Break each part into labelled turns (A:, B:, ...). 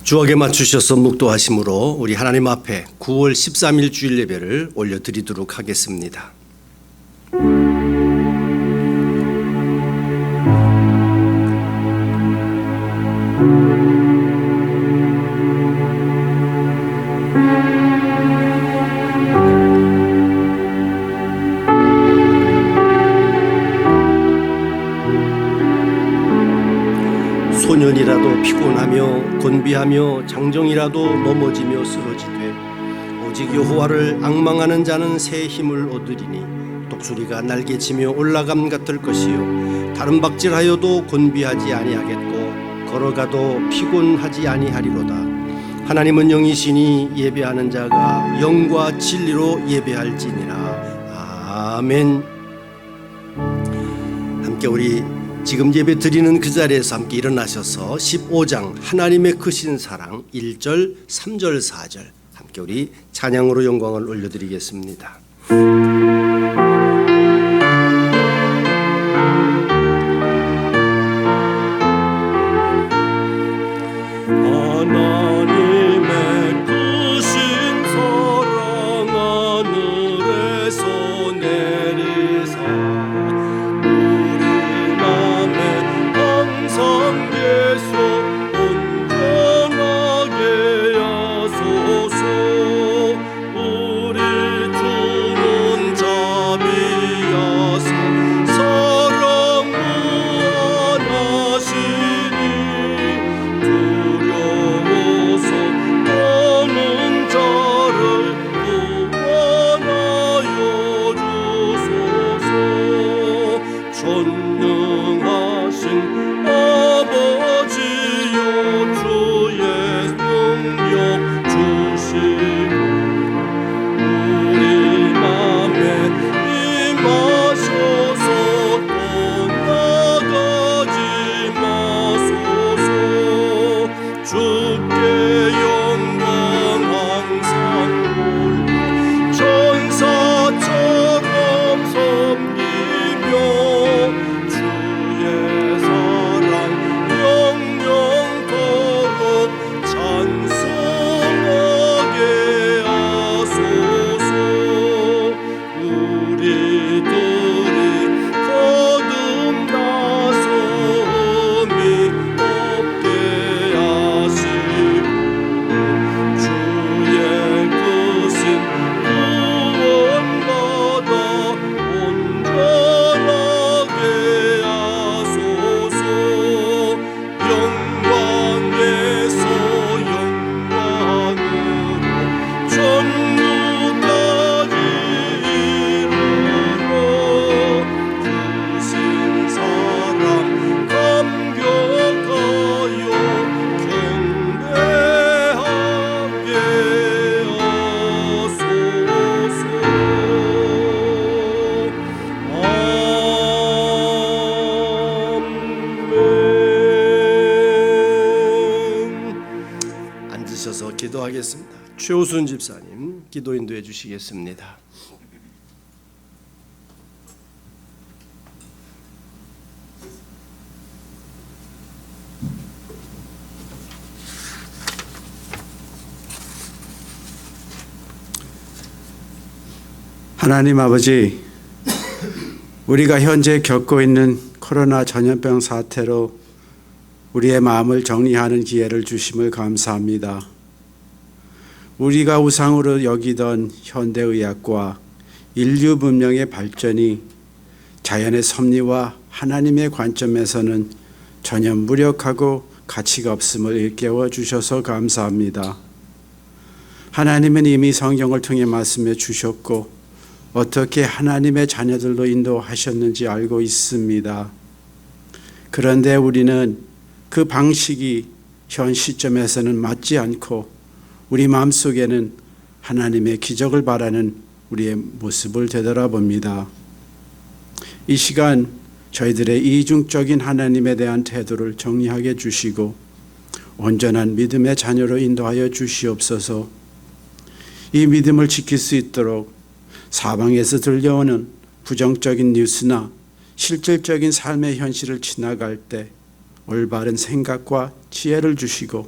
A: 주억에 맞추셔서 묵도하심으로 우리 하나님 앞에 9월 13일 주일 예배를 올려드리도록 하겠습니다. 소년이라도 피곤하며 곤비하며 장정이라도 넘어지며 쓰러지되 오직 여호와를 앙망하는 자는 새 힘을 얻으리니 독수리가 날개치며 올라감 같을 것이요 다른 박질하여도 곤비하지 아니하겠고 걸어가도 피곤하지 아니하리로다. 하나님은 영이시니 예배하는 자가 영과 진리로 예배할지니라. 아멘. 함께 우리 지금 예배 드리는 그 자리에서 함께 일어나셔서 15장 하나님의 크신 사랑 1절, 3절, 4절 함께 우리 찬양으로 영광을 올려드리겠습니다.
B: 하나님의 크신 사랑 하늘에서 내리사 항상 계속 온전하게 하소서. 우리 주는 자비하사 사랑 무한하시니 두려워서 떠는 자를 구원하여 주소서. 전능하신 아버지여 주의 능력 주시고 우리 맘에 임하셔서 떠나가지 마소서. 주께 영광 항상 돌려 천사처럼 섬기며 주의 사랑 영영토록 찬송하게 하소서. 우리들이 거듭나서 흠이 없게 하시고 주의 크신 구원받아 온전하게 하소서. 영광에서 영광으로 천루까지 이르러 크신 사랑 감격하여 경배하게 하소서. 아멘.
A: 앉으셔서 기도하겠습니다. 최호순 집사님 기도 인도해 주시겠습니다.
C: 하나님 아버지, 우리가 현재 겪고 있는 코로나 전염병 사태로 우리의 마음을 정리하는 기회를 주심을 감사합니다. 우리가 우상으로 여기던 현대의학과 인류 문명의 발전이 자연의 섭리와 하나님의 관점에서는 전혀 무력하고 가치가 없음을 일깨워 주셔서 감사합니다. 하나님은 이미 성경을 통해 말씀해 주셨고 어떻게 하나님의 자녀들로 인도하셨는지 알고 있습니다. 그런데 우리는 그 방식이 현 시점에서는 맞지 않고 우리 마음속에는 하나님의 기적을 바라는 우리의 모습을 되돌아봅니다. 이 시간 저희들의 이중적인 하나님에 대한 태도를 정리하게 주시고 온전한 믿음의 자녀로 인도하여 주시옵소서. 이 믿음을 지킬 수 있도록 사방에서 들려오는 부정적인 뉴스나 실질적인 삶의 현실을 지나갈 때 올바른 생각과 지혜를 주시고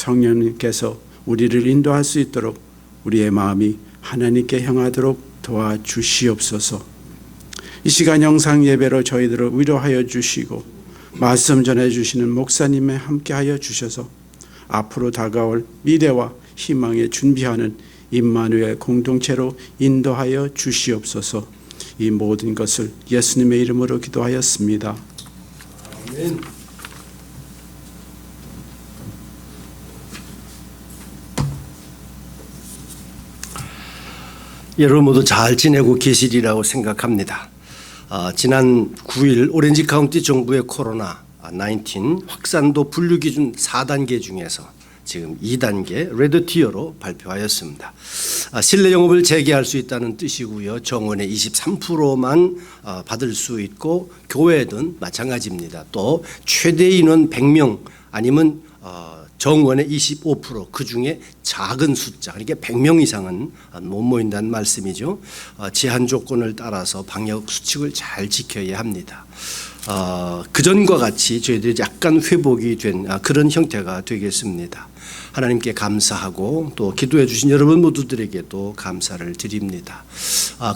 C: 성령님께서 우리를 인도할 수 있도록 우리의 마음이 하나님께 향하도록 도와주시옵소서. 이 시간 영상 예배로 저희들을 위로하여 주시고 말씀 전해주시는 목사님에 함께하여 주셔서 앞으로 다가올 미래와 희망에 준비하는 임마누엘 공동체로 인도하여 주시옵소서. 이 모든 것을 예수님의 이름으로 기도하였습니다.
A: 아멘. 여러분 모두 잘 지내고 계시리라고 생각합니다. 지난 9일 오렌지 카운티 정부의 코로나19 확산도 분류 기준 4단계 중에서 지금 2단계 레드 티어로 발표하였습니다. 실내 영업을 재개할 수 있다는 뜻이고요. 정원의 23%만 받을 수 있고 교회든 마찬가지입니다. 또 최대 인원 100명 아니면 정원의 25% 그중에 작은 숫자 그러니까 100명 이상은 못 모인다는 말씀이죠. 제한 조건을 따라서 방역 수칙을 잘 지켜야 합니다. 그전과 같이 저희들이 약간 회복이 된 그런 형태가 되겠습니다. 하나님께 감사하고 또 기도해 주신 여러분 모두들에게도 감사를 드립니다.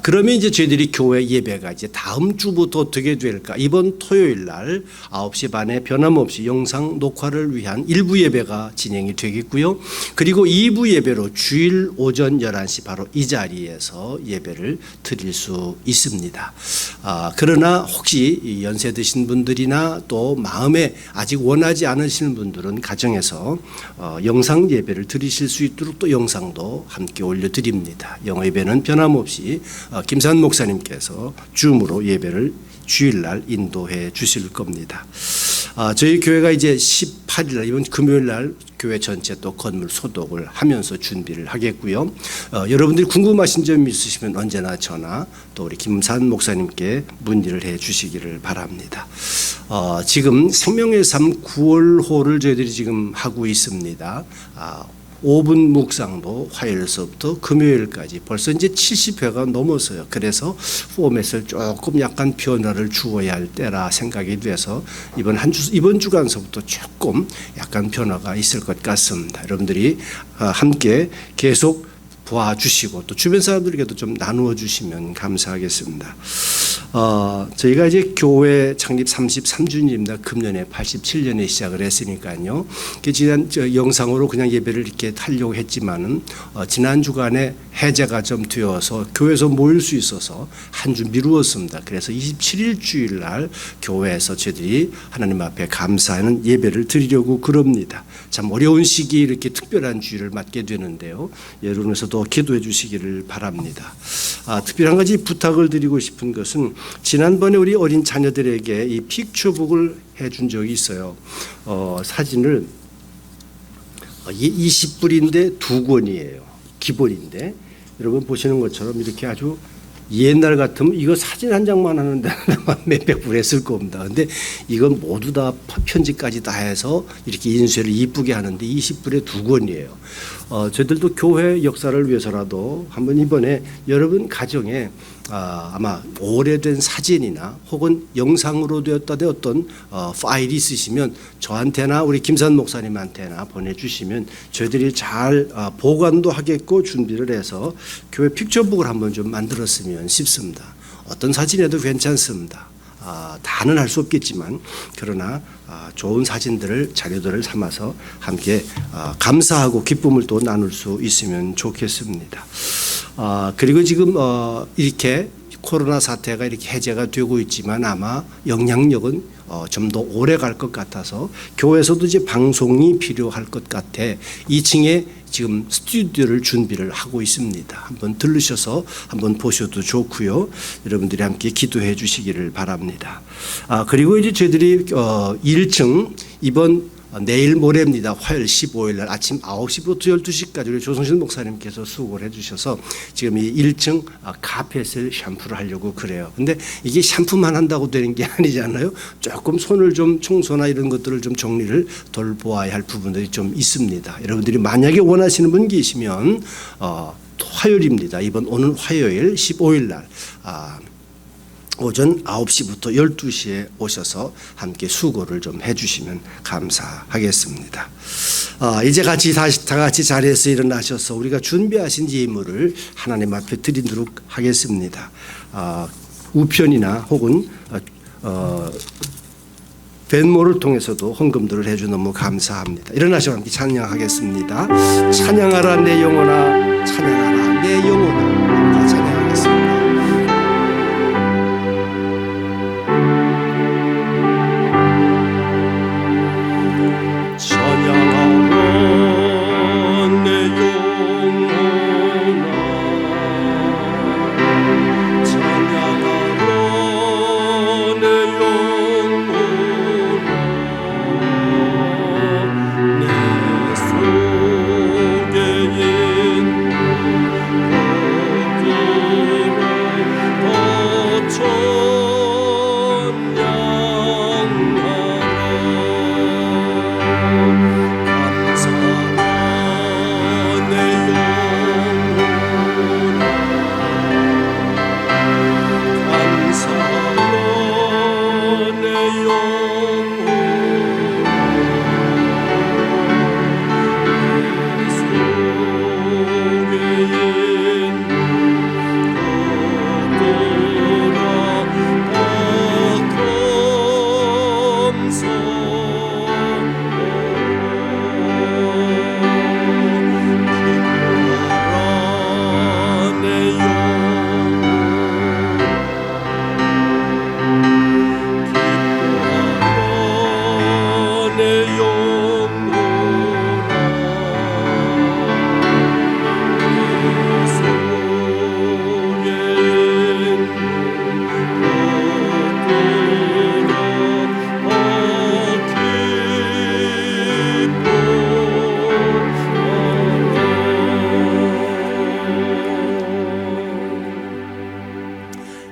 A: 그러면 이제 저희들이 교회 예배가 이제 다음 주부터 어떻게 될까? 이번 토요일 날 9시 반에 변함없이 영상 녹화를 위한 1부 예배가 진행이 되겠고요. 그리고 2부 예배로 주일 오전 11시 바로 이 자리에서 예배를 드릴 수 있습니다. 그러나 혹시 연세 드신 분들이나 또 마음에 아직 원하지 않으시는 분들은 가정에서 영상 예배를 드리실 수 있도록 또 영상도 함께 올려드립니다. 영어 예배는 변함없이 김산 목사님께서 줌으로 예배를 주일날 인도해 주실 겁니다. 저희 교회가 이제 18일 이번 금요일날 교회 전체 또 건물 소독을 하면서 준비를 하겠고요. 여러분들이 궁금하신 점이 있으시면 언제나 전화 또 우리 김산 목사님께 문의를 해 주시기를 바랍니다. 지금 생명의 삶 9월호를 저희들이 지금 하고 있습니다. 5분 묵상도 화요일서부터 금요일까지 벌써 이제 70회가 넘었어요. 그래서 포맷을 조금 약간 변화를 주어야 할 때라 생각이 돼서 이번 주간서부터 조금 약간 변화가 있을 것 같습니다. 여러분들이 함께 계속 도와주시고 또 주변 사람들에게도 좀 나누어 주시면 감사하겠습니다. 저희가 이제 교회 창립 33주년입니다. 금년에 87년에 시작을 했으니까요. 지난 영상으로 그냥 예배를 이렇게 하려고 했지만은 지난 주간에 해제가 좀 되어서 교회에서 모일 수 있어서 한 주 미루었습니다. 그래서 27일 주일 날 교회에서 저희들이 하나님 앞에 감사하는 예배를 드리려고 그럽니다. 참 어려운 시기에 이렇게 특별한 주일을 맞게 되는데요. 여러분께서도 기도해 주시기를 바랍니다. 특별한 가지 부탁을 드리고 싶은 것은 지난번에 우리 어린 자녀들에게 이 픽처북을 해준 적이 있어요. 사진을 20불인데 2권이에요. 기본인데 여러분 보시는 것처럼 이렇게 아주 옛날 같으면 이거 사진 한 장만 하는데 몇백 불 했을 겁니다. 근데 이건 모두 다 편집까지 다 해서 이렇게 인쇄를 이쁘게 하는데 20불에 2권이에요. 저희들도 교회 역사를 위해서라도 한번 이번에 여러분 가정에 아마 오래된 사진이나 혹은 영상으로 되었다 어떤 파일이 있으시면 저한테나 우리 김산 목사님한테나 보내주시면 저희들이 잘 보관도 하겠고 준비를 해서 교회 픽처북을 한번 좀 만들었으면 싶습니다. 어떤 사진에도 괜찮습니다. 다는 할 수 없겠지만 그러나 좋은 사진들을 자료들을 삼아서 함께 감사하고 기쁨을 또 나눌 수 있으면 좋겠습니다. 그리고 지금 이렇게 코로나 사태가 이렇게 해제가 되고 있지만 아마 영향력은 좀 더 오래 갈 것 같아서 교회에서도 이제 방송이 필요할 것 같아 2층에 지금 스튜디오를 준비를 하고 있습니다. 한번 들르셔서 한번 보셔도 좋고요. 여러분들이 함께 기도해 주시기를 바랍니다. 그리고 이제 저희들이 1층 이번 내일 모레입니다. 화요일 15일 날 아침 9시부터 12시까지 우리 조성신 목사님께서 수고를 해주셔서 지금 이 1층 카펫을 샴푸를 하려고 그래요. 근데 이게 샴푸만 한다고 되는 게 아니잖아요. 조금 손을 좀 청소나 이런 것들을 좀 정리를 돌보아야 할 부분들이 좀 있습니다. 여러분들이 만약에 원하시는 분 계시면 화요일입니다. 이번 오는 화요일 15일 날 오전 9시부터 12시에 오셔서 함께 수고를 좀 해주시면 감사하겠습니다. 이제 다 같이 자리에서 일어나셔서 우리가 준비하신 예물을 하나님 앞에 드리도록 하겠습니다. 우편이나 혹은 벤모를 통해서도 헌금들을 해주 너무 감사합니다. 일어나셔서 함께 찬양하겠습니다. 찬양하라 내 영혼아, 찬양하라 내 영혼아, 함께 찬양하겠습니다.
B: 찬양하라 내 영혼아, 찬양하라 내 영혼아, 내 속에 있는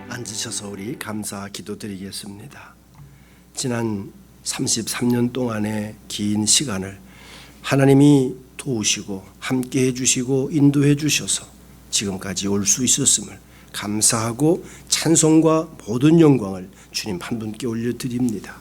A: 앉으셔서 우리 감사 기도드리겠습니다. 지난 33년 동안의 긴 시간을 하나님이 도우시고 함께 해주시고 인도해 주셔서 지금까지 올 수 있었음을 감사하고 찬송과 모든 영광을 주님 한 분께 올려드립니다.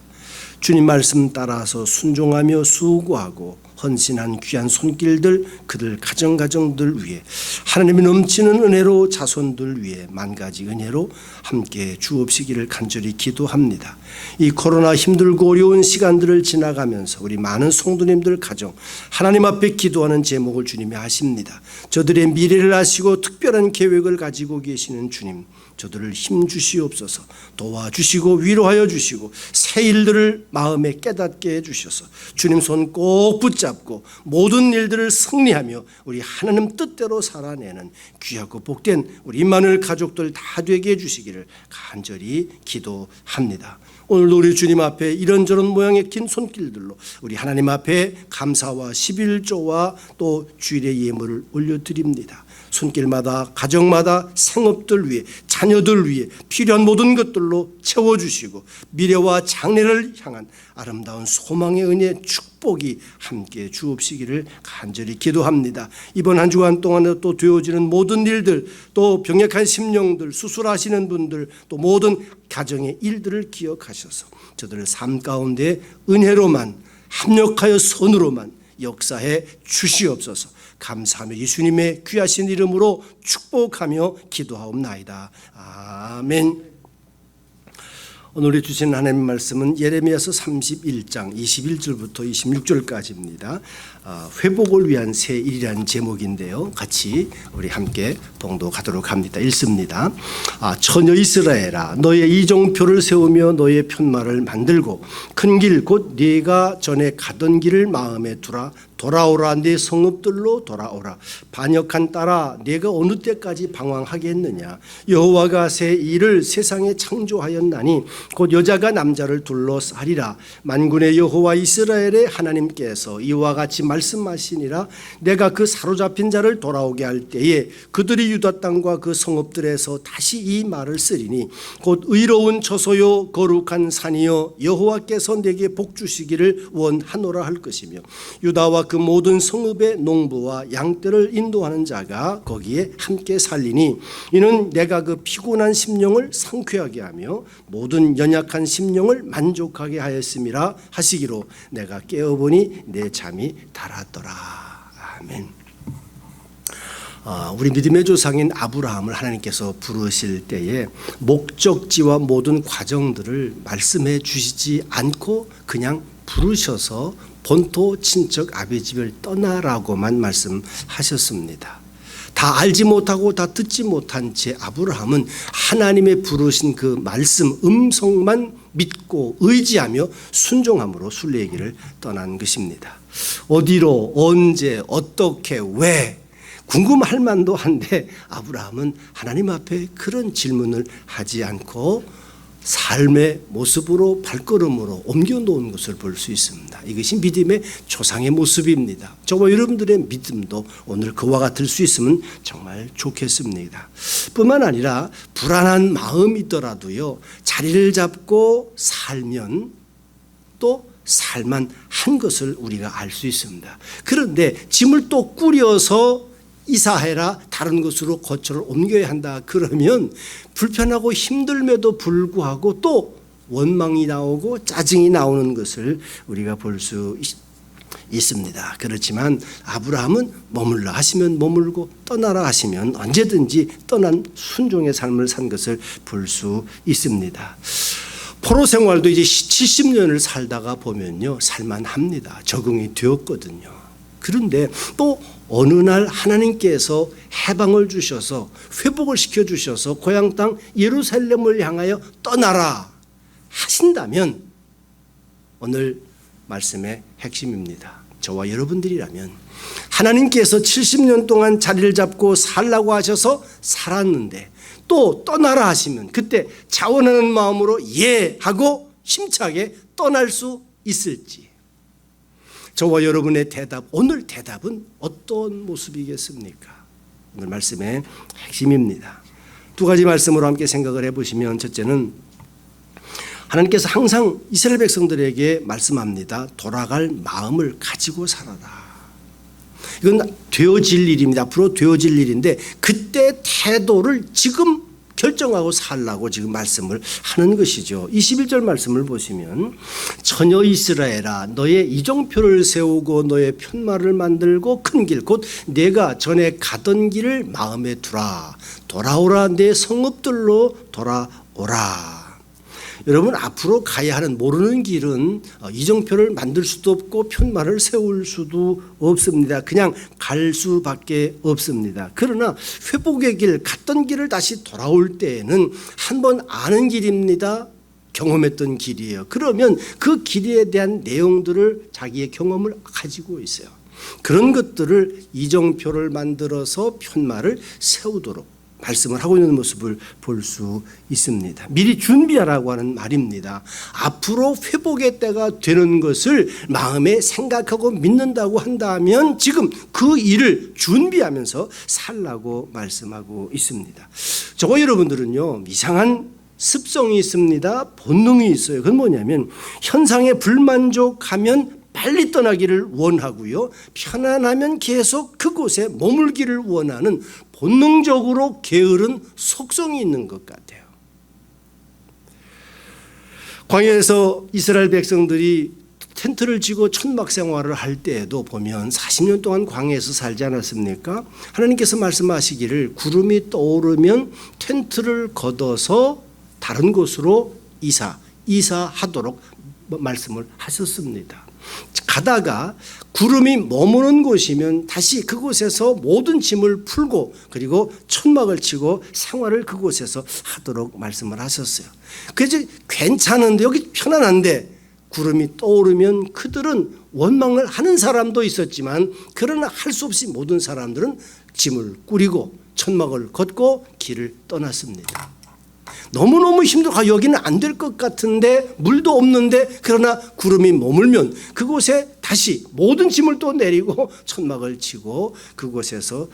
A: 주님 말씀 따라서 순종하며 수고하고 헌신한 귀한 손길들, 그들 가정들 위해 하나님의 넘치는 은혜로 자손들 위해 만가지 은혜로 함께 주옵시기를 간절히 기도합니다. 이 코로나 힘들고 어려운 시간들을 지나가면서 우리 많은 성도님들 가정 하나님 앞에 기도하는 제목을 주님이 아십니다. 저들의 미래를 아시고 특별한 계획을 가지고 계시는 주님, 저들을 힘 주시옵소서. 도와주시고 위로하여 주시고 새 일들을 마음에 깨닫게 해주셔서 주님 손 꼭 붙잡고 모든 일들을 승리하며 우리 하나님 뜻대로 살아내는 귀하고 복된 우리 임마누엘 가족들 다 되게 해주시기를 간절히 기도합니다. 오늘도 우리 주님 앞에 이런저런 모양의 긴 손길들로 우리 하나님 앞에 감사와 11조와 또 주일의 예물을 올려드립니다. 손길마다 가정마다 생업들 위해 자녀들 위해 필요한 모든 것들로 채워주시고 미래와 장래를 향한 아름다운 소망의 은혜 축복이 함께 주옵시기를 간절히 기도합니다. 이번 한 주간 동안에 또 되어지는 모든 일들, 또 병약한 심령들, 수술하시는 분들, 또 모든 가정의 일들을 기억하셔서 저들의 삶 가운데 은혜로만 합력하여 선으로만 역사해 주시옵소서. 감사하며 예수님의 귀하신 이름으로 축복하며 기도하옵나이다. 아멘. 오늘 주신 하나님 말씀은 예레미야서 31장 21절부터 26절까지입니다. 회복을 위한 새 일이라는 제목인데요. 같이 우리 함께 봉독하도록 합니다. 읽습니다. 처녀 이스라엘아, 너의 이정표를 세우며 너의 편말을 만들고 큰 길 곧 네가 전에 가던 길을 마음에 두라. 돌아오라, 네 성읍들로 돌아오라. 반역한 딸아, 네가 어느 때까지 방황하겠느냐. 여호와가 새 일을 세상에 창조하였나니 곧 여자가 남자를 둘러싸리라. 만군의 여호와 이스라엘의 하나님께서 이와 같이 말씀하시니라. 내가 그 사로잡힌 자를 돌아오게 할 때에 그들이 유다 땅과 그 성읍들에서 다시 이 말을 쓰리니 곧 의로운 처소요 거룩한 산이요 여호와께서 내게 복 주시기를 원하노라 할 것이며 유다와 그 모든 성읍의 농부와 양떼를 인도하는 자가 거기에 함께 살리니 이는 내가 그 피곤한 심령을 상쾌하게 하며 모든 연약한 심령을 만족하게 하였음이라 하시기로 내가 깨어보니 내 잠이 달았더라. 아멘. 우리 믿음의 조상인 아브라함을 하나님께서 부르실 때에 목적지와 모든 과정들을 말씀해 주시지 않고 그냥 부르셔서 본토 친척 아비 집을 떠나라고만 말씀하셨습니다. 다 알지 못하고 다 듣지 못한 채 아브라함은 하나님의 부르신 그 말씀 음성만 믿고 의지하며 순종함으로 순례길을 떠난 것입니다. 어디로 언제 어떻게 왜 궁금할 만도 한데 아브라함은 하나님 앞에 그런 질문을 하지 않고 삶의 모습으로 발걸음으로 옮겨놓은 것을 볼 수 있습니다. 이것이 믿음의 조상의 모습입니다. 저와 여러분들의 믿음도 오늘 그와 같을 수 있으면 정말 좋겠습니다. 뿐만 아니라 불안한 마음이더라도요, 자리를 잡고 살면 또 살만 한 것을 우리가 알 수 있습니다. 그런데 짐을 또 꾸려서 이사해라, 다른 곳으로 거처를 옮겨야 한다 그러면 불편하고 힘들음에도 불구하고 또 원망이 나오고 짜증이 나오는 것을 우리가 볼 수 있습니다. 그렇지만 아브라함은 머물라 하시면 머물고 떠나라 하시면 언제든지 떠난 순종의 삶을 산 것을 볼 수 있습니다. 포로 생활도 이제 70년을 살다가 보면요, 살만합니다. 적응이 되었거든요. 그런데 또 어느 날 하나님께서 해방을 주셔서 회복을 시켜주셔서 고향 땅 예루살렘을 향하여 떠나라 하신다면 오늘 말씀의 핵심입니다. 저와 여러분들이라면 하나님께서 70년 동안 자리를 잡고 살라고 하셔서 살았는데 또 떠나라 하시면 그때 자원하는 마음으로 예 하고 힘차게 떠날 수 있을지, 저와 여러분의 대답, 오늘 대답은 어떤 모습이겠습니까? 오늘 말씀의 핵심입니다. 두 가지 말씀으로 함께 생각을 해보시면, 첫째는 하나님께서 항상 이스라엘 백성들에게 말씀합니다. 돌아갈 마음을 가지고 살아라. 이건 되어질 일입니다. 앞으로 되어질 일인데 그때 태도를 지금 결정하고 살라고 지금 말씀을 하는 것이죠. 21절 말씀을 보시면 처녀 이스라엘아 너의 이정표를 세우고 너의 편말을 만들고 큰 길 곧 내가 전에 가던 길을 마음에 두라. 돌아오라 내 성읍들로 돌아오라. 여러분, 앞으로 가야 하는 모르는 길은 이정표를 만들 수도 없고 편말을 세울 수도 없습니다. 그냥 갈 수밖에 없습니다. 그러나 회복의 길, 갔던 길을 다시 돌아올 때에는 한번 아는 길입니다. 경험했던 길이에요. 그러면 그 길에 대한 내용들을 자기의 경험을 가지고 있어요. 그런 것들을 이정표를 만들어서 편말을 세우도록 말씀을 하고 있는 모습을 볼 수 있습니다. 미리 준비하라고 하는 말입니다. 앞으로 회복의 때가 되는 것을 마음에 생각하고 믿는다고 한다면 지금 그 일을 준비하면서 살라고 말씀하고 있습니다. 저와 여러분들은요, 이상한 습성이 있습니다. 본능이 있어요. 그건 뭐냐면 현상에 불만족하면 빨리 떠나기를 원하고요, 편안하면 계속 그곳에 머물기를 원하는 본능적으로 게으른 속성이 있는 것 같아요. 광야에서 이스라엘 백성들이 텐트를 치고 천막 생활을 할 때에도 보면 40년 동안 광야에서 살지 않았습니까? 하나님께서 말씀하시기를 구름이 떠오르면 텐트를 걷어서 다른 곳으로 이사하도록 말씀을 하셨습니다. 가다가 구름이 머무는 곳이면 다시 그곳에서 모든 짐을 풀고 그리고 천막을 치고 생활을 그곳에서 하도록 말씀을 하셨어요. 그래서 괜찮은데, 여기 편안한데 구름이 떠오르면 그들은 원망을 하는 사람도 있었지만 그러나 할 수 없이 모든 사람들은 짐을 꾸리고 천막을 걷고 길을 떠났습니다. 너무너무 힘들고 여기는 안 될 것 같은데 물도 없는데 그러나 구름이 머물면 그곳에 다시 모든 짐을 또 내리고 천막을 치고 그곳에서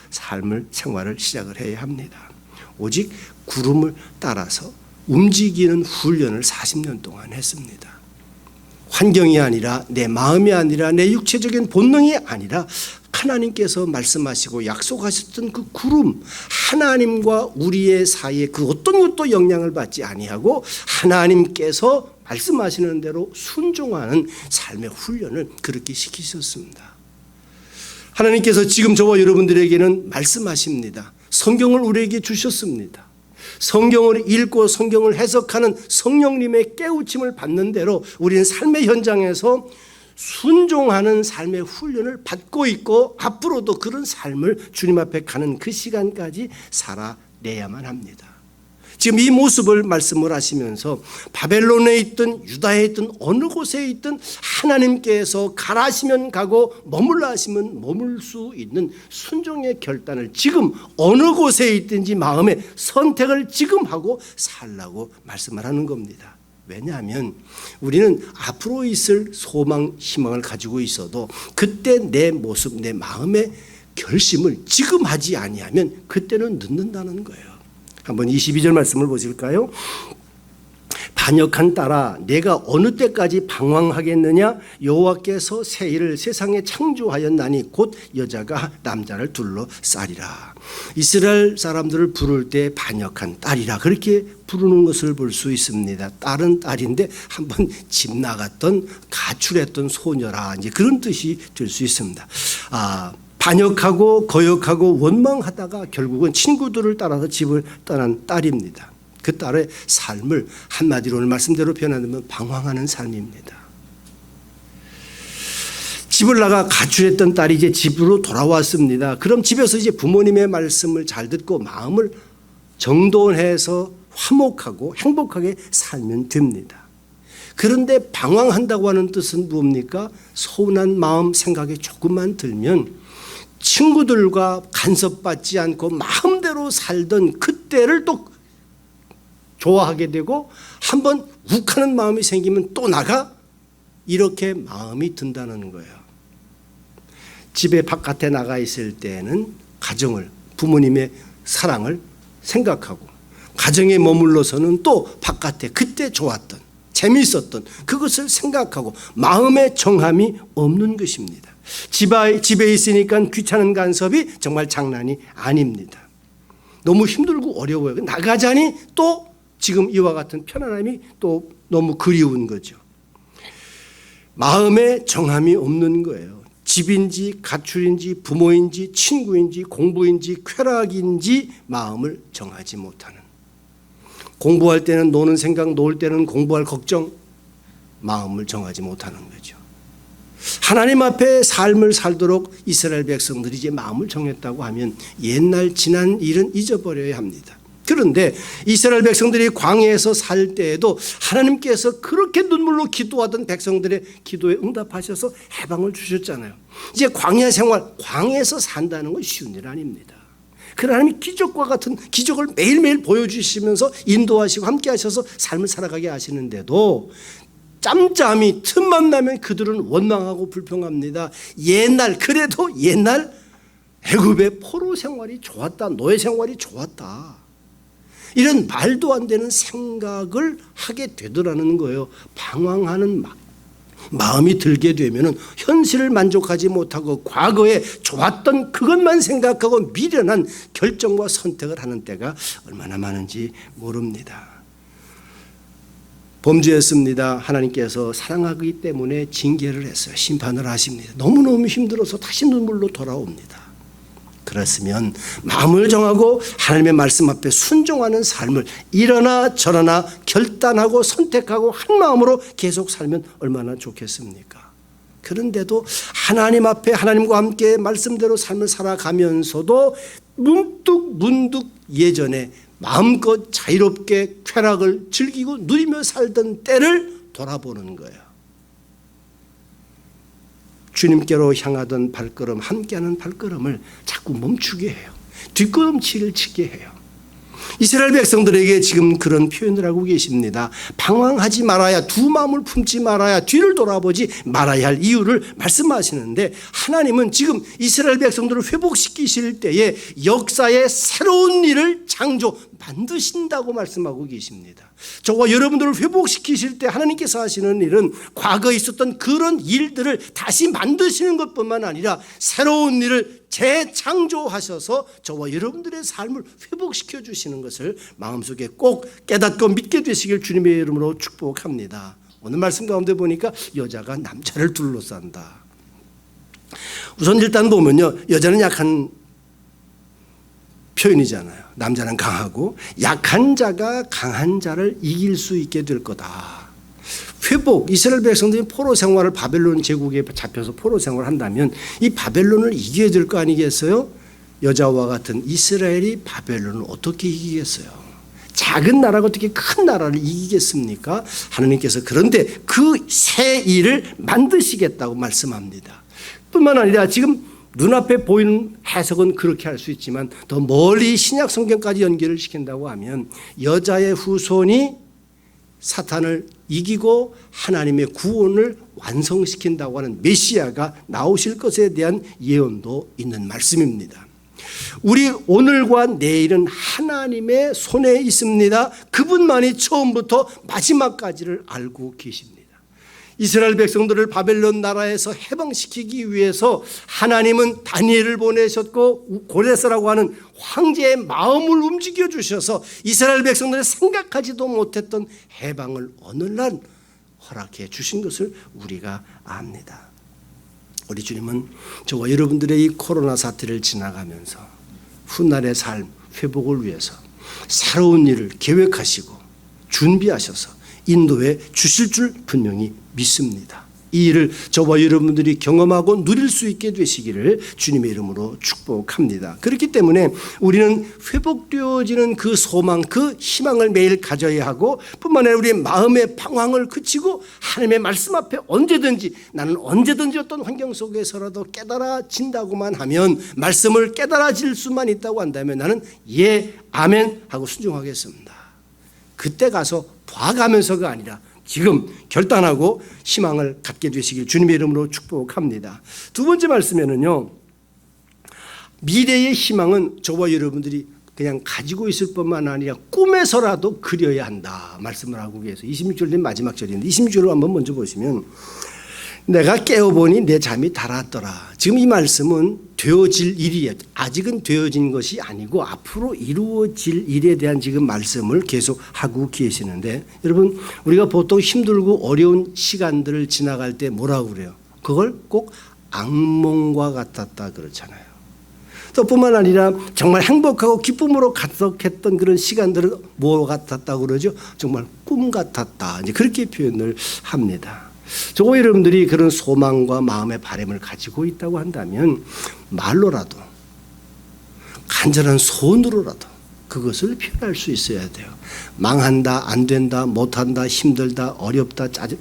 A: 생활을 시작을 해야 합니다. 오직 구름을 따라서 움직이는 훈련을 40년 동안 했습니다. 환경이 아니라 내 마음이 아니라 내 육체적인 본능이 아니라 하나님께서 말씀하시고 약속하셨던 그 구름, 하나님과 우리의 사이에 그 어떤 것도 영향을 받지 아니하고 하나님께서 말씀하시는 대로 순종하는 삶의 훈련을 그렇게 시키셨습니다. 하나님께서 지금 저와 여러분들에게는 말씀하십니다. 성경을 우리에게 주셨습니다. 성경을 읽고 성경을 해석하는 성령님의 깨우침을 받는 대로 우리는 삶의 현장에서 순종하는 삶의 훈련을 받고 있고 앞으로도 그런 삶을 주님 앞에 가는 그 시간까지 살아내야만 합니다. 지금 이 모습을 말씀을 하시면서 바벨론에 있든 유다에 있든 어느 곳에 있든 하나님께서 가라시면 가고 머물라 하시면 머물 수 있는 순종의 결단을 지금 어느 곳에 있든지 마음의 선택을 지금 하고 살라고 말씀을 하는 겁니다. 왜냐하면 우리는 앞으로 있을 소망, 희망을 가지고 있어도 그때 내 모습, 내 마음의 결심을 지금 하지 아니하면 그때는 늦는다는 거예요. 한번 22절 말씀을 보실까요? 반역한 딸아 내가 어느 때까지 방황하겠느냐? 여호와께서 새 일을 세상에 창조하였나니 곧 여자가 남자를 둘러싸리라. 이스라엘 사람들을 부를 때 반역한 딸이라 그렇게 부르는 것을 볼 수 있습니다. 딸은 딸인데 한번 집 나갔던 가출했던 소녀라 이제 그런 뜻이 될 수 있습니다. 반역하고 거역하고 원망하다가 결국은 친구들을 따라서 집을 떠난 딸입니다. 그 딸의 삶을 한마디로 오늘 말씀대로 표현하면 방황하는 삶입니다. 집을 나가 가출했던 딸이 이제 집으로 돌아왔습니다. 그럼 집에서 이제 부모님의 말씀을 잘 듣고 마음을 정돈해서 화목하고 행복하게 살면 됩니다. 그런데 방황한다고 하는 뜻은 뭡니까? 서운한 마음 생각이 조금만 들면 친구들과 간섭받지 않고 마음대로 살던 그때를 또 좋아하게 되고 한번 욱하는 마음이 생기면 또 나가 이렇게 마음이 든다는 거예요. 집에 바깥에 나가 있을 때는 가정을 부모님의 사랑을 생각하고 가정에 머물러서는 또 바깥에 그때 좋았던 재미있었던 그것을 생각하고 마음의 정함이 없는 것입니다. 집에 있으니까 귀찮은 간섭이 정말 장난이 아닙니다. 너무 힘들고 어려워요. 나가자니 또 지금 이와 같은 편안함이 또 너무 그리운 거죠. 마음에 정함이 없는 거예요. 집인지 가출인지 부모인지 친구인지 공부인지 쾌락인지 마음을 정하지 못하는, 공부할 때는 노는 생각, 놀 때는 공부할 걱정, 마음을 정하지 못하는 거죠. 하나님 앞에 삶을 살도록 이스라엘 백성들이 이제 마음을 정했다고 하면 옛날 지난 일은 잊어버려야 합니다. 그런데 이스라엘 백성들이 광야에서 살 때에도 하나님께서 그렇게 눈물로 기도하던 백성들의 기도에 응답하셔서 해방을 주셨잖아요. 이제 광야 생활, 광야에서 산다는 건 쉬운 일 아닙니다. 하나님이 기적과 같은 기적을 매일매일 보여주시면서 인도하시고 함께 하셔서 삶을 살아가게 하시는데도 짬짬이 틈만 나면 그들은 원망하고 불평합니다. 그래도 옛날 애굽의 포로 생활이 좋았다, 노예 생활이 좋았다, 이런 말도 안 되는 생각을 하게 되더라는 거예요. 방황하는 마음이 들게 되면 현실을 만족하지 못하고 과거에 좋았던 그것만 생각하고 미련한 결정과 선택을 하는 때가 얼마나 많은지 모릅니다. 범죄했습니다. 하나님께서 사랑하기 때문에 징계를 했어요. 심판을 하십니다. 너무너무 힘들어서 다시 눈물로 돌아옵니다. 그렇으면 마음을 정하고 하나님의 말씀 앞에 순종하는 삶을 이러나 저러나 결단하고 선택하고 한 마음으로 계속 살면 얼마나 좋겠습니까? 그런데도 하나님 앞에 하나님과 함께 말씀대로 삶을 살아가면서도 문득 예전에 마음껏 자유롭게 쾌락을 즐기고 누리며 살던 때를 돌아보는 거예요. 주님께로 향하던 발걸음, 함께하는 발걸음을 자꾸 멈추게 해요. 뒷걸음치를 치게 해요. 이스라엘 백성들에게 지금 그런 표현을 하고 계십니다. 방황하지 말아야, 두 마음을 품지 말아야, 뒤를 돌아보지 말아야 할 이유를 말씀하시는데, 하나님은 지금 이스라엘 백성들을 회복시키실 때에 역사의 새로운 일을 만드신다고 말씀하고 계십니다. 저와 여러분들을 회복시키실 때 하나님께서 하시는 일은 과거에 있었던 그런 일들을 다시 만드시는 것뿐만 아니라 새로운 일을 재창조하셔서 저와 여러분들의 삶을 회복시켜 주시는 것을 마음속에 꼭 깨닫고 믿게 되시길 주님의 이름으로 축복합니다. 오늘 말씀 가운데 보니까 여자가 남자를 둘러싼다. 우선 일단 보면요, 여자는 약한 표현이잖아요. 남자는 강하고 약한 자가 강한 자를 이길 수 있게 될 거다. 회복, 이스라엘 백성들이 포로 생활을 바벨론 제국에 잡혀서 포로 생활을 한다면 이 바벨론을 이겨야 될 거 아니겠어요? 여자와 같은 이스라엘이 바벨론을 어떻게 이기겠어요? 작은 나라가 어떻게 큰 나라를 이기겠습니까? 하나님께서 그런데 그 새 일을 만드시겠다고 말씀합니다. 뿐만 아니라 지금 눈앞에 보이는 해석은 그렇게 할 수 있지만 더 멀리 신약 성경까지 연결을 시킨다고 하면 여자의 후손이 사탄을 이기고 하나님의 구원을 완성시킨다고 하는 메시아가 나오실 것에 대한 예언도 있는 말씀입니다. 우리 오늘과 내일은 하나님의 손에 있습니다. 그분만이 처음부터 마지막까지를 알고 계십니다. 이스라엘 백성들을 바벨론 나라에서 해방시키기 위해서 하나님은 다니엘을 보내셨고 고레스라고 하는 황제의 마음을 움직여 주셔서 이스라엘 백성들이 생각하지도 못했던 해방을 오늘날 허락해 주신 것을 우리가 압니다. 우리 주님은 저와 여러분들의 이 코로나 사태를 지나가면서 훗날의 삶 회복을 위해서 새로운 일을 계획하시고 준비하셔서 인도해 주실 줄 분명히 믿습니다. 이 일을 저와 여러분들이 경험하고 누릴 수 있게 되시기를 주님의 이름으로 축복합니다. 그렇기 때문에 우리는 회복되어지는 그 소망, 그 희망을 매일 가져야 하고 뿐만 아니라 우리의 마음의 방황을 그치고 하나님의 말씀 앞에 언제든지 나는 언제든지 어떤 환경 속에서라도 깨달아진다고만 하면 말씀을 깨달아질 수만 있다고 한다면 나는 예, 아멘 하고 순종하겠습니다. 그때 가서 봐가면서가 아니라 지금 결단하고 희망을 갖게 되시길 주님의 이름으로 축복합니다. 두 번째 말씀에는요, 미래의 희망은 저와 여러분들이 그냥 가지고 있을 뿐만 아니라 꿈에서라도 그려야 한다 말씀을 하고 계세요. 26절 된 마지막 절인데 26절을 한번 먼저 보시면 내가 깨어보니 내 잠이 달았더라. 지금 이 말씀은 되어질 일이에요. 아직은 되어진 것이 아니고 앞으로 이루어질 일에 대한 지금 말씀을 계속 하고 계시는데 여러분 우리가 보통 힘들고 어려운 시간들을 지나갈 때 뭐라고 그래요? 그걸 꼭 악몽과 같았다 그렇잖아요. 또 뿐만 아니라 정말 행복하고 기쁨으로 가득했던 그런 시간들은 뭐 같았다고 그러죠? 정말 꿈 같았다. 이제 그렇게 표현을 합니다. 저와 여러분들이 그런 소망과 마음의 바람을 가지고 있다고 한다면 말로라도 간절한 손으로라도 그것을 표현할 수 있어야 돼요. 망한다, 안 된다, 못한다, 힘들다, 어렵다, 짜증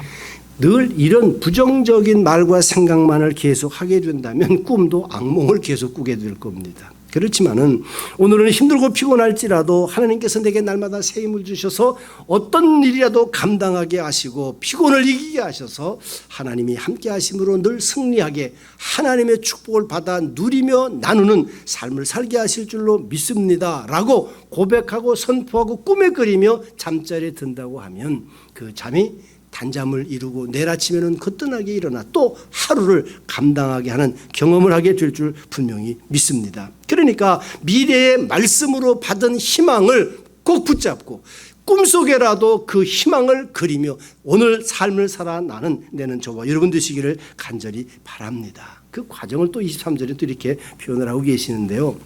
A: 늘 이런 부정적인 말과 생각만을 계속 하게 된다면 꿈도 악몽을 계속 꾸게 될 겁니다. 그렇지만은 오늘은 힘들고 피곤할지라도 하나님께서 내게 날마다 새 힘을 주셔서 어떤 일이라도 감당하게 하시고 피곤을 이기게 하셔서 하나님이 함께 하심으로 늘 승리하게 하나님의 축복을 받아 누리며 나누는 삶을 살게 하실 줄로 믿습니다 라고 고백하고 선포하고 꿈에 그리며 잠자리에 든다고 하면 그 잠이 단잠을 이루고 내일 아침에는 거뜬하게 일어나 또 하루를 감당하게 하는 경험을 하게 될 줄 분명히 믿습니다. 그러니까 미래의 말씀으로 받은 희망을 꼭 붙잡고 꿈속에라도 그 희망을 그리며 오늘 삶을 살아나는 내는 저와 여러분 되시기를 간절히 바랍니다. 그 과정을 또 23절에 또 이렇게 표현을 하고 계시는데요.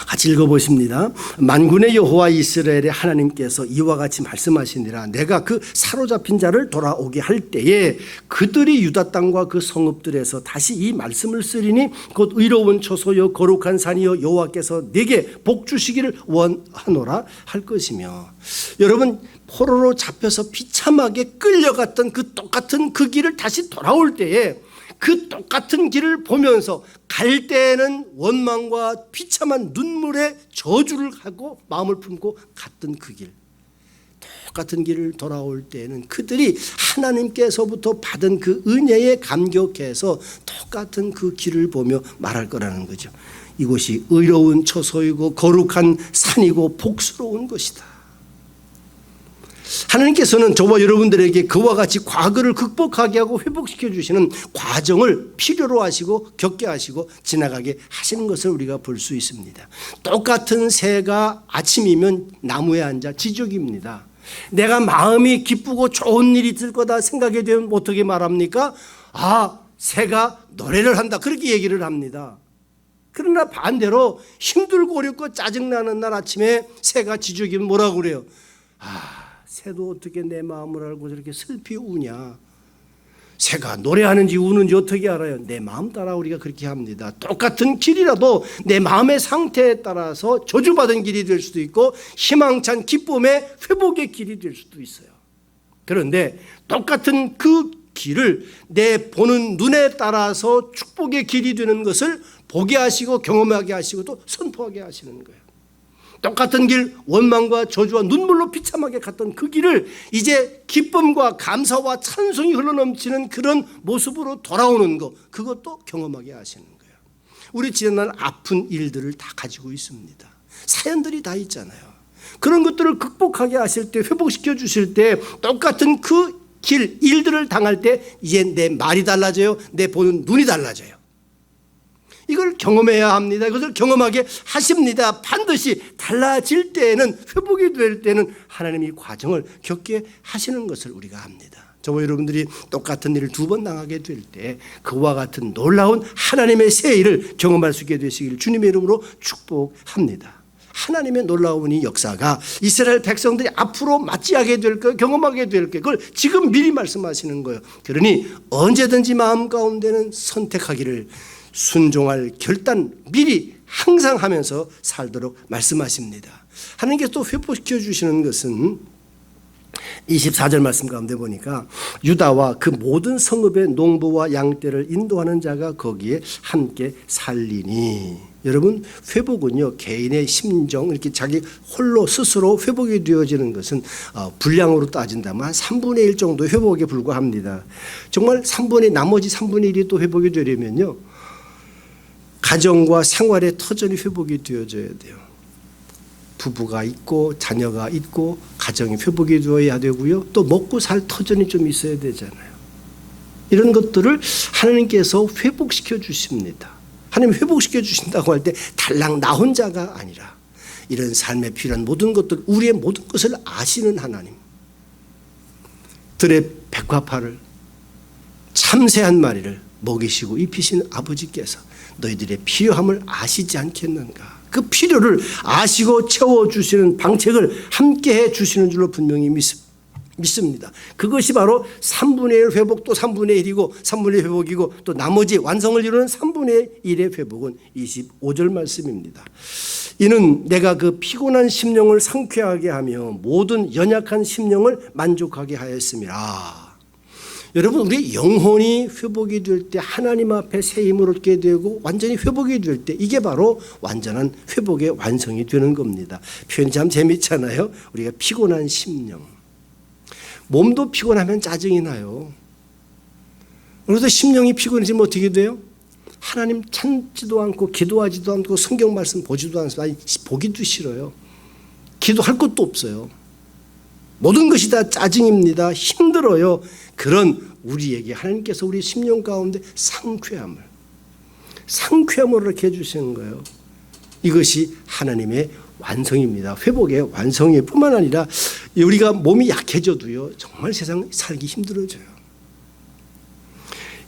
A: 같이 읽어보십니다. 만군의 여호와 이스라엘의 하나님께서 이와 같이 말씀하시니라. 내가 그 사로잡힌 자를 돌아오게 할 때에 그들이 유다 땅과 그 성읍들에서 다시 이 말씀을 쓰리니 곧 의로운 초소여 거룩한 산이여 여호와께서 내게 복 주시기를 원하노라 할 것이며 여러분 포로로 잡혀서 비참하게 끌려갔던 그 똑같은 그 길을 다시 돌아올 때에 그 똑같은 길을 보면서 갈 때에는 원망과 비참한 눈물의 저주를 하고 마음을 품고 갔던 그 길, 똑같은 길을 돌아올 때에는 그들이 하나님께서부터 받은 그 은혜에 감격해서 똑같은 그 길을 보며 말할 거라는 거죠. 이곳이 의로운 처소이고 거룩한 산이고 복스러운 것이다. 하나님께서는 저와 여러분들에게 그와 같이 과거를 극복하게 하고 회복시켜 주시는 과정을 필요로 하시고 겪게 하시고 지나가게 하시는 것을 우리가 볼 수 있습니다. 똑같은 새가 아침이면 나무에 앉아 지적입니다. 내가 마음이 기쁘고 좋은 일이 있을 거다 생각이 되면 어떻게 말합니까? 아, 새가 노래를 한다, 그렇게 얘기를 합니다. 그러나 반대로 힘들고 어렵고 짜증나는 날 아침에 새가 지저귀면 뭐라고 그래요? 아, 새도 어떻게 내 마음을 알고 저렇게 슬피 우냐. 새가 노래하는지 우는지 어떻게 알아요? 내 마음 따라 우리가 그렇게 합니다. 똑같은 길이라도 내 마음의 상태에 따라서 저주받은 길이 될 수도 있고 희망찬 기쁨의 회복의 길이 될 수도 있어요. 그런데 똑같은 그 길을 내 보는 눈에 따라서 축복의 길이 되는 것을 보게 하시고 경험하게 하시고 또 선포하게 하시는 거예요. 똑같은 길, 원망과 저주와 눈물로 비참하게 갔던 그 길을 이제 기쁨과 감사와 찬송이 흘러넘치는 그런 모습으로 돌아오는 것, 그것도 경험하게 하시는 거예요. 우리 지난날 아픈 일들을 다 가지고 있습니다. 사연들이 다 있잖아요. 그런 것들을 극복하게 하실 때, 회복시켜 주실 때 똑같은 그 길, 일들을 당할 때 이제 내 말이 달라져요. 내 보는 눈이 달라져요. 이걸 경험해야 합니다. 이것을 경험하게 하십니다. 반드시 달라질 때에는, 회복이 될 때는 하나님이 과정을 겪게 하시는 것을 우리가 합니다. 저와 여러분들이 똑같은 일을 2번 당하게 될 때 그와 같은 놀라운 하나님의 새 일을 경험할 수 있게 되시길 주님의 이름으로 축복합니다. 하나님의 놀라운 이 역사가 이스라엘 백성들이 앞으로 맞이하게 될 거예요. 경험하게 될 거예요. 그걸 지금 미리 말씀하시는 거예요. 그러니 언제든지 마음 가운데는 선택하기를, 순종할 결단 미리 항상 하면서 살도록 말씀하십니다. 하나님께서 또 회복시켜 주시는 것은 24절 말씀 가운데 보니까 유다와 그 모든 성읍의 농부와 양떼를 인도하는 자가 거기에 함께 살리니. 여러분, 회복은요, 개인의 심정, 이렇게 자기 홀로 스스로 회복이 되어지는 것은 분량으로 따진다면 한 3분의 1 정도 회복에 불과합니다. 정말 나머지 3분의 1이 또 회복이 되려면요, 가정과 생활의 터전이 회복이 되어져야 돼요. 부부가 있고 자녀가 있고 가정이 회복이 되어야 되고요. 또 먹고 살 터전이 좀 있어야 되잖아요. 이런 것들을 하나님께서 회복시켜 주십니다. 하나님 회복시켜 주신다고 할 때 달랑 나 혼자가 아니라 이런 삶에 필요한 모든 것들, 우리의 모든 것을 아시는 하나님, 들의 백화파를, 참새 1마리를 먹이시고 입히신 아버지께서 너희들의 필요함을 아시지 않겠는가? 그 필요를 아시고 채워주시는 방책을 함께해 주시는 줄로 분명히 믿습니다. 그것이 바로 3분의 1 회복, 또 3분의 1이고 3분의 1 회복이고 또 나머지 완성을 이루는 3분의 1의 회복은 25절 말씀입니다. 이는 내가 그 피곤한 심령을 상쾌하게 하며 모든 연약한 심령을 만족하게 하였습니다. 여러분, 우리 영혼이 회복이 될 때 하나님 앞에 새 힘을 얻게 되고 완전히 회복이 될 때 이게 바로 완전한 회복의 완성이 되는 겁니다. 표현이 참 재밌잖아요. 우리가 피곤한 심령. 몸도 피곤하면 짜증이 나요. 그래서 심령이 피곤해지면 어떻게 돼요? 하나님 찾지도 않고 기도하지도 않고 성경 말씀 보지도 않고 보기도 싫어요. 기도할 것도 없어요. 모든 것이 다 짜증입니다. 힘들어요. 그런 우리에게 하나님께서 우리 심령 가운데 상쾌함을 이렇게 해주시는 거예요. 이것이 하나님의 완성입니다. 회복의 완성일 뿐만 아니라 우리가 몸이 약해져도요, 정말 세상 살기 힘들어져요.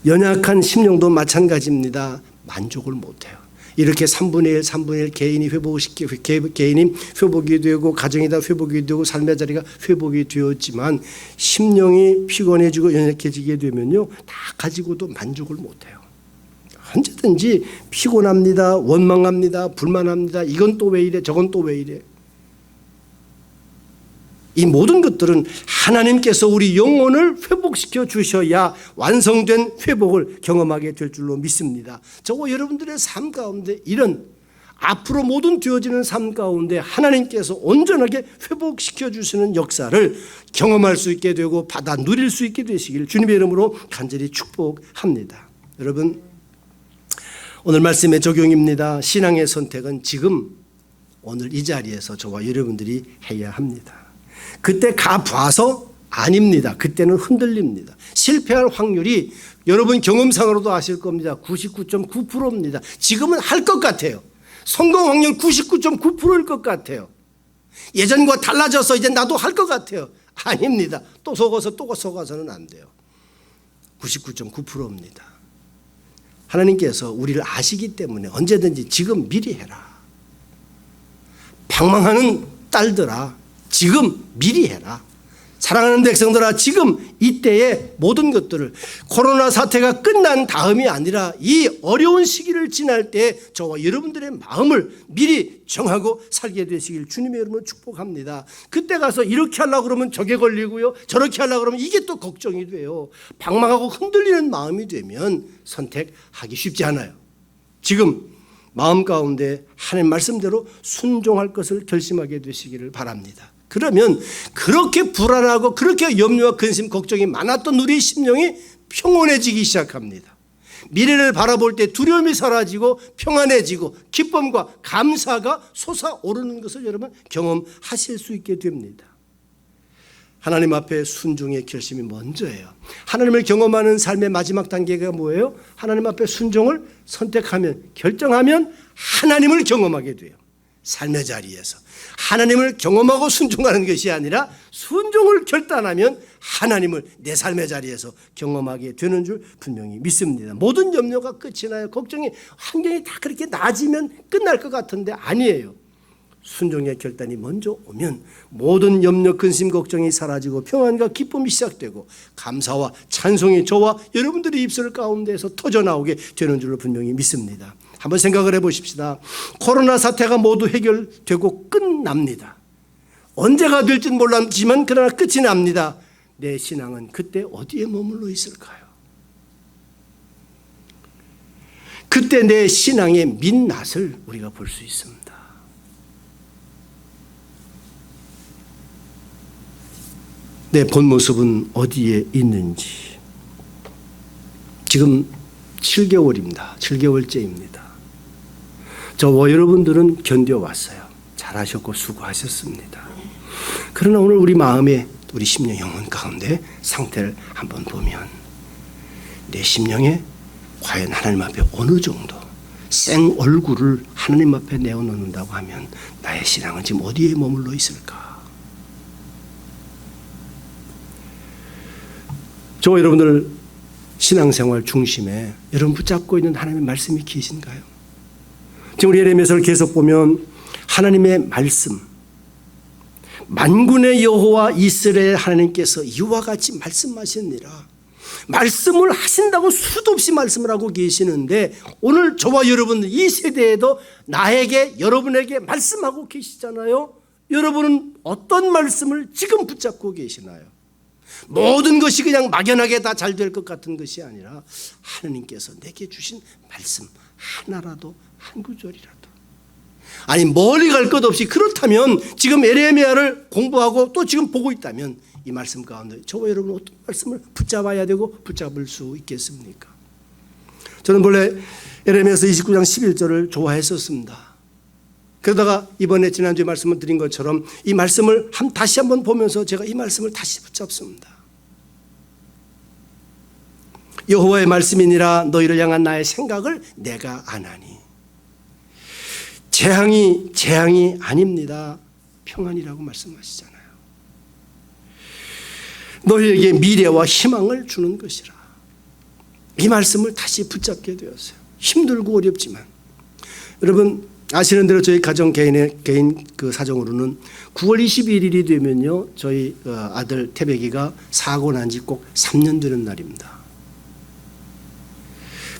A: 연약한 심령도 마찬가지입니다. 만족을 못해요. 이렇게 3분의 1 개인이 개인이 회복이 되고 가정이 다 회복이 되고 삶의 자리가 회복이 되었지만 심령이 피곤해지고 연약해지게 되면요, 다 가지고도 만족을 못해요. 언제든지 피곤합니다. 원망합니다. 불만합니다. 이건 또 왜 이래, 저건 또 왜 이래. 이 모든 것들은 하나님께서 우리 영혼을 회복시켜 주셔야 완성된 회복을 경험하게 될 줄로 믿습니다. 저와 여러분들의 삶 가운데 이런 앞으로 모든 되어지는 삶 가운데 하나님께서 온전하게 회복시켜 주시는 역사를 경험할 수 있게 되고 받아 누릴 수 있게 되시길 주님의 이름으로 간절히 축복합니다. 여러분, 오늘 말씀의 적용입니다. 신앙의 선택은 지금 오늘 이 자리에서 저와 여러분들이 해야 합니다. 그때 가 봐서 아닙니다. 그때는 흔들립니다. 실패할 확률이 여러분 경험상으로도 아실 겁니다. 99.9%입니다. 지금은 할 것 같아요. 성공 확률 99.9%일 것 같아요. 예전과 달라져서 이제 나도 할 것 같아요. 아닙니다. 또 속아서는 안 돼요. 99.9%입니다. 하나님께서 우리를 아시기 때문에 언제든지 지금 미리 해라. 방황하는 딸들아, 지금 미리 해라. 사랑하는 백성들아, 지금 이때의 모든 것들을 코로나 사태가 끝난 다음이 아니라 이 어려운 시기를 지날 때 저와 여러분들의 마음을 미리 정하고 살게 되시길 주님의 이름으로 축복합니다. 그때 가서 이렇게 하려고 그러면 저게 걸리고요, 저렇게 하려고 그러면 이게 또 걱정이 돼요. 방황하고 흔들리는 마음이 되면 선택하기 쉽지 않아요. 지금 마음 가운데 하나님 말씀대로 순종할 것을 결심하게 되시기를 바랍니다. 그러면 그렇게 불안하고 그렇게 염려와 근심, 걱정이 많았던 우리의 심령이 평온해지기 시작합니다. 미래를 바라볼 때 두려움이 사라지고 평안해지고 기쁨과 감사가 솟아오르는 것을 여러분 경험하실 수 있게 됩니다. 하나님 앞에 순종의 결심이 먼저예요. 하나님을 경험하는 삶의 마지막 단계가 뭐예요? 하나님 앞에 순종을 선택하면, 결정하면 하나님을 경험하게 돼요. 삶의 자리에서 하나님을 경험하고 순종하는 것이 아니라 순종을 결단하면 하나님을 내 삶의 자리에서 경험하게 되는 줄 분명히 믿습니다. 모든 염려가 끝이 나요. 걱정이, 환경이 다 그렇게 나아지면 끝날 것 같은데 아니에요. 순종의 결단이 먼저 오면 모든 염려, 근심, 걱정이 사라지고 평안과 기쁨이 시작되고 감사와 찬송이 저와 여러분들의 입술 가운데에서 터져나오게 되는 줄로 분명히 믿습니다. 한번 생각을 해보십시다. 코로나 사태가 모두 해결되고 끝납니다. 언제가 될지는 몰랐지만 그러나 끝이 납니다. 내 신앙은 그때 어디에 머물러 있을까요? 그때 내 신앙의 민낯을 우리가 볼 수 있습니다. 내 본 모습은 어디에 있는지. 지금 7개월입니다. 7개월째입니다. 저와 여러분들은 견뎌왔어요. 잘하셨고 수고하셨습니다. 그러나 오늘 우리 마음에, 우리 심령, 영혼 가운데 상태를 한번 보면 내 심령에 과연 하나님 앞에 어느 정도 생 얼굴을 하나님 앞에 내어놓는다고 하면 나의 신앙은 지금 어디에 머물러 있을까? 저와 여러분들 신앙생활 중심에 여러분 붙잡고 있는 하나님의 말씀이 계신가요? 지금 우리 예레미야서를 계속 보면 하나님의 말씀, 만군의 여호와 이스라엘 하나님께서 이와 같이 말씀하시느니라. 말씀을 하신다고 수도 없이 말씀을 하고 계시는데 오늘 저와 여러분 이 세대에도 나에게, 여러분에게 말씀하고 계시잖아요. 여러분은 어떤 말씀을 지금 붙잡고 계시나요? 모든 것이 그냥 막연하게 다 잘 될 것 같은 것이 아니라 하나님께서 내게 주신 말씀 하나라도, 한 구절이라도, 아니 멀리 갈 것 없이, 그렇다면 지금 예레미야를 공부하고 또 지금 보고 있다면 이 말씀 가운데 저와 여러분 어떤 말씀을 붙잡아야 되고 붙잡을 수 있겠습니까? 저는 본래 예레미야서 29장 11절을 좋아했었습니다. 그러다가 이번에 지난주에 말씀을 드린 것처럼 이 말씀을 다시 한번 보면서 제가 이 말씀을 다시 붙잡습니다. 여호와의 말씀이니라. 너희를 향한 나의 생각을 내가 아나니. 재앙이 아닙니다. 평안이라고 말씀하시잖아요. 너희에게 미래와 희망을 주는 것이라. 이 말씀을 다시 붙잡게 되었어요. 힘들고 어렵지만 여러분 아시는 대로 저희 가정 개인 그 사정으로는 9월 21일이 되면요 저희 아들 태백이가 사고 난 지 꼭 3년 되는 날입니다.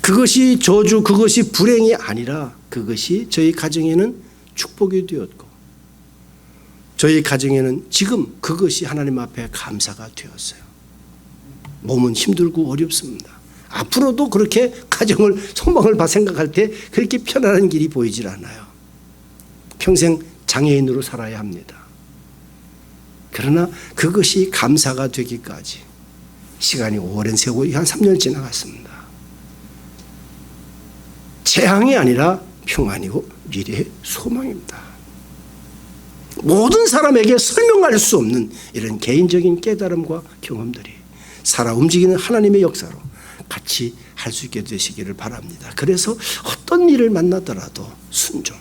A: 그것이 저주, 그것이 불행이 아니라 그것이 저희 가정에는 축복이 되었고 저희 가정에는 지금 그것이 하나님 앞에 감사가 되었어요. 몸은 힘들고 어렵습니다. 앞으로도 그렇게 가정을, 소망을 생각할 때 그렇게 편안한 길이 보이질 않아요. 평생 장애인으로 살아야 합니다. 그러나 그것이 감사가 되기까지 시간이 오랜 세월이 한 3년 지나갔습니다. 재앙이 아니라 평안이고 미래의 소망입니다. 모든 사람에게 설명할 수 없는 이런 개인적인 깨달음과 경험들이 살아 움직이는 하나님의 역사로 같이 할 수 있게 되시기를 바랍니다. 그래서 어떤 일을 만나더라도 순종,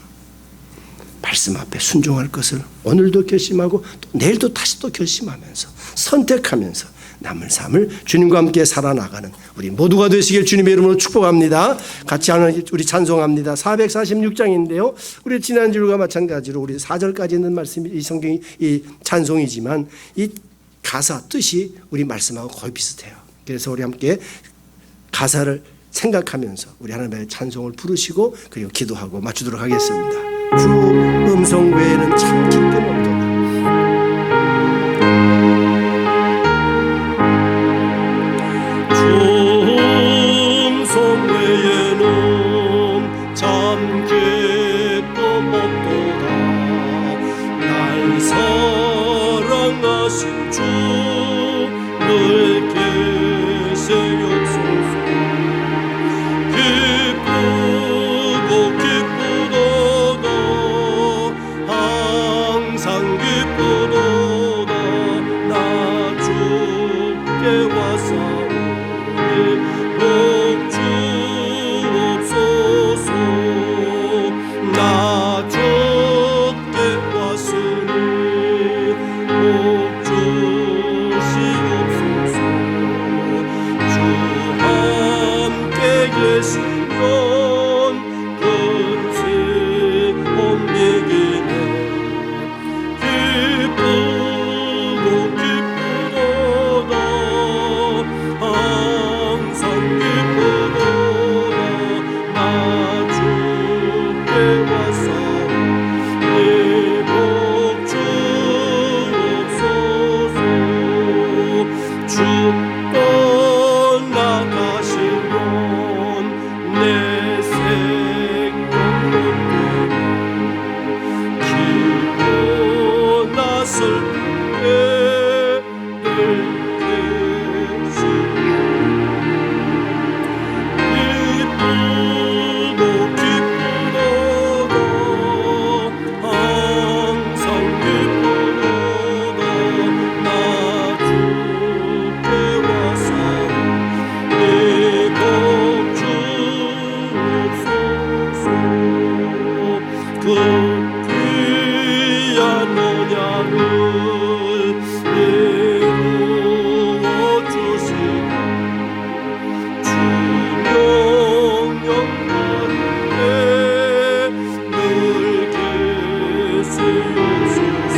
A: 말씀 앞에 순종할 것을 오늘도 결심하고 또 내일도 다시 또 결심하면서 선택하면서 남은 삶을 주님과 함께 살아나가는 우리 모두가 되시길 주님의 이름으로 축복합니다. 같이 하는 우리 찬송합니다. 446장인데요. 우리 지난주와 마찬가지로 우리 4절까지 있는 말씀이 이 성경이 이 찬송이지만 이 가사 뜻이 우리 말씀하고 거의 비슷해요. 그래서 우리 함께 가사를 생각하면서 우리 하나님의 찬송을 부르시고 그리고 기도하고 마치도록 하겠습니다. 주 음성 외에는 참 기쁨 없도다.
B: 참 기쁨 없도다. 날 사랑하신 주 늘 계시옵소서. 기쁘고 기쁘도다. 항상 기쁘도다. 나 주께 왔사오니 복 주옵소서. 나 주께 왔으니 복 주시옵소서. 주 함께 계시면 근심 옮기기네. 기쁘고 기쁘도다. 항상 기쁘도다. 나 주께 왔사오니 복 주옵소서. 주 떠나가시면 내 생명 못되네. 기고 났을 때 늘 계시네. 기쁘고 기쁘도다. 항상 기쁘도다. 나 주께 왔사오니 복 주옵소서. 그 귀한 언약을 이루어 주시고 주 명령 가운데 늘 계시옵소서.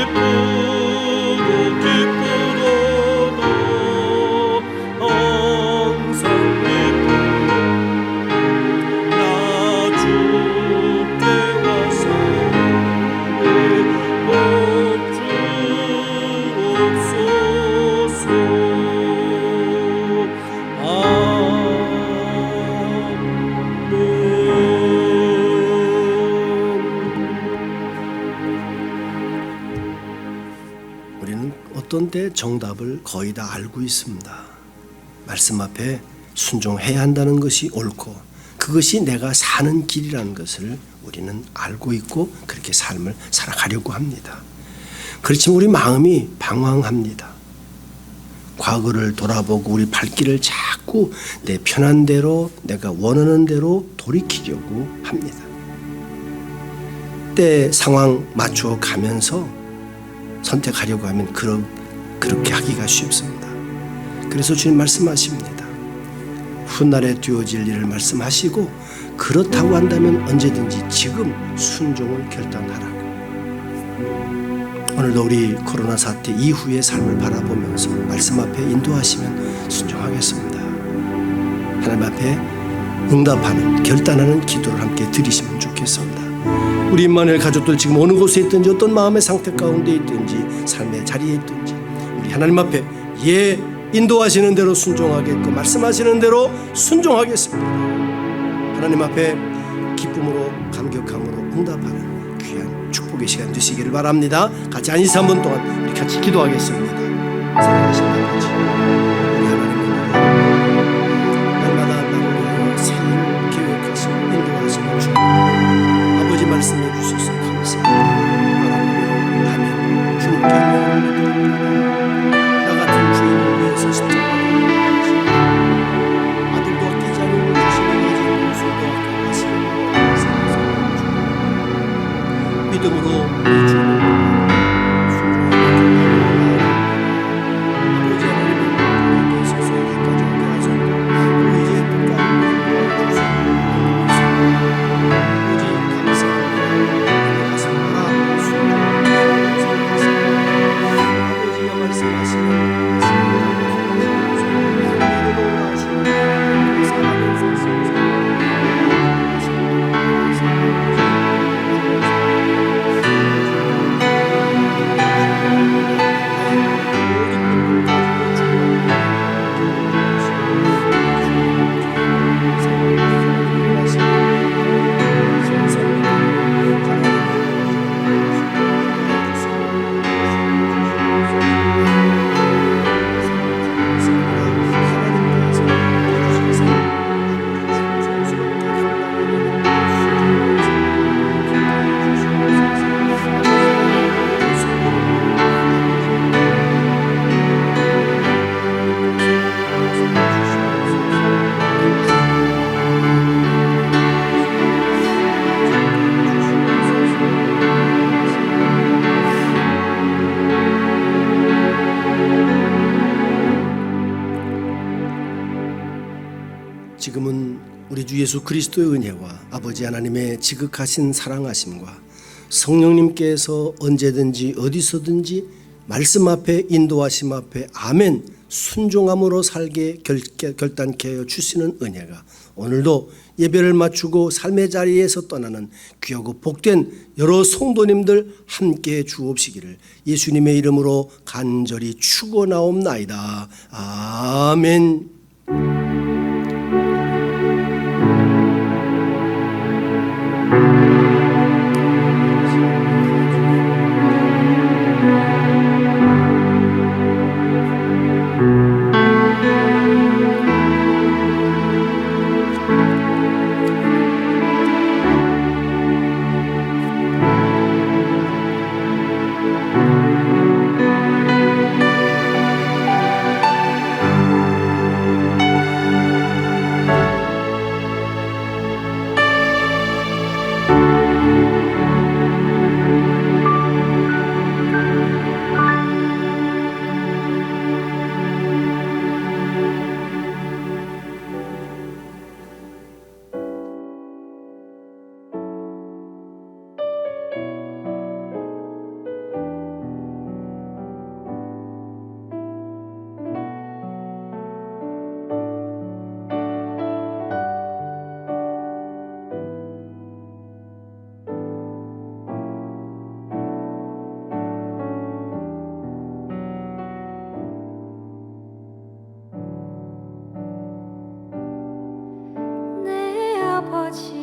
B: 기쁘고 기쁘도다. 항상 기쁘도다. 나 주께 왔사오니 복 주옵소서.
A: 우리는 어떤 때 정답을 거의 다 알고 있습니다. 말씀 앞에 순종해야 한다는 것이 옳고 그것이 내가 사는 길이라는 것을 우리는 알고 있고 그렇게 삶을 살아가려고 합니다. 그렇지만 우리 마음이 방황합니다. 과거를 돌아보고 우리 발길을 자꾸 내 편한 대로 내가 원하는 대로 돌이키려고 합니다. 때 상황 맞추어 가면서 선택하려고 하면 그렇게 하기가 쉽습니다. 그래서 주님 말씀하십니다. 훗날에 되어질 일을 말씀하시고 그렇다고 한다면 언제든지 지금 순종을 결단하라고. 오늘도 우리 코로나 사태 이후의 삶을 바라보면서 말씀 앞에 인도하시면 순종하겠습니다. 하나님 앞에 응답하는 결단하는 기도를 함께 드리시면 좋겠습니다. 우리 임마누엘 가족들 지금 어느 곳에 있든지 어떤 마음의 상태 가운데 있든지 삶의 자리에 있든지 우리 하나님 앞에 인도하시는 대로 순종하겠고 말씀하시는 대로 순종하겠습니다. 하나님 앞에 기쁨으로 감격함으로 응답하는 귀한 축복의 시간 되시기를 바랍니다. 같이 안에서 3분 동안 우리 같이 기도하겠습니다. 사랑하신 아버지, 우리 하나님은 날마다 나를 위하여 새 일을 계획하시고 인도하시는 주님, 아버지 말씀해 주셔서 지금은 우리 주 예수 그리스도의 은혜와 아버지 하나님의 지극하신 사랑하심과 성령님께서 언제든지 어디서든지 말씀 앞에 인도하심 앞에 아멘 순종함으로 살게 결단케 하여 주시는 은혜가 오늘도 예배를 마치고 삶의 자리에서 떠나는 귀하고 복된 여러 성도님들 함께 주옵시기를 예수님의 이름으로 간절히 축원하옵나이다. 아멘.
D: 내 아버지